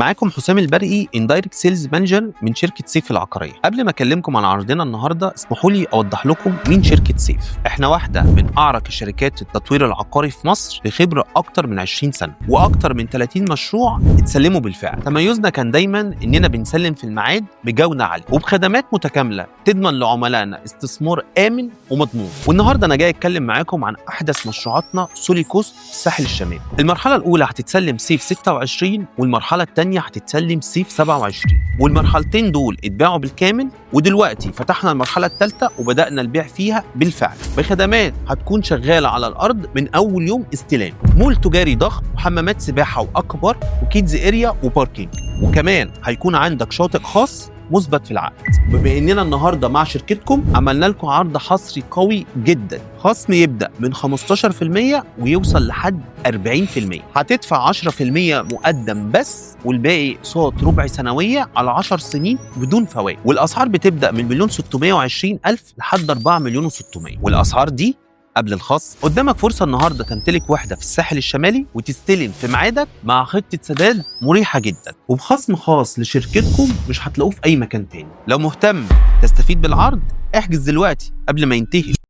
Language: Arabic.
معاكم حسام البرقي اندايركت سيلز مانجر من شركه سيف العقاريه. قبل ما اكلمكم عن عرضنا النهارده اسمحوا لي اوضح لكم مين شركه سيف. احنا واحده من اعرق الشركات التطوير العقاري في مصر بخبره اكتر من 20 سنه واكتر من 30 مشروع اتسلموا بالفعل. تميزنا كان دايما اننا بنسلم في الميعاد بجوده عاليه وبخدمات متكامله تضمن لعملائنا استثمار امن ومضمون. والنهارده انا جاي اتكلم معاكم عن احدث مشروعاتنا سولي كوست في الساحل الشمالي. المرحله الاولى هتتسلم سيف 26 والمرحله الثانيه هتتسلم سيف 27 والمرحلتين دول اتباعوا بالكامل. ودلوقتي فتحنا المرحله الثالثه وبدانا البيع فيها بالفعل بخدمات هتكون شغاله على الارض من اول يوم استلام. مول تجاري ضخم وحمامات سباحه واكبر وكيدز اريا وباركينج، وكمان هيكون عندك شاطئ خاص مثبت في العقد. بما اننا النهارده مع شركتكم عملنا لكم عرض حصري قوي جدا، خصم يبدا من 15% ويوصل لحد 40%. هتدفع 10% مقدم بس والباقي صوت ربع سنويه على 10 سنين بدون فوائد. والاسعار بتبدا من 1,620,000 لحد 4,600,000، والاسعار دي قبل الخاص. قدامك فرصة النهاردة تمتلك وحدة في الساحل الشمالي وتستلم في ميعادك مع خطة سداد مريحة جدا وبخصم خاص لشركتكم مش هتلاقوه في أي مكان تاني. لو مهتم تستفيد بالعرض احجز دلوقتي قبل ما ينتهي.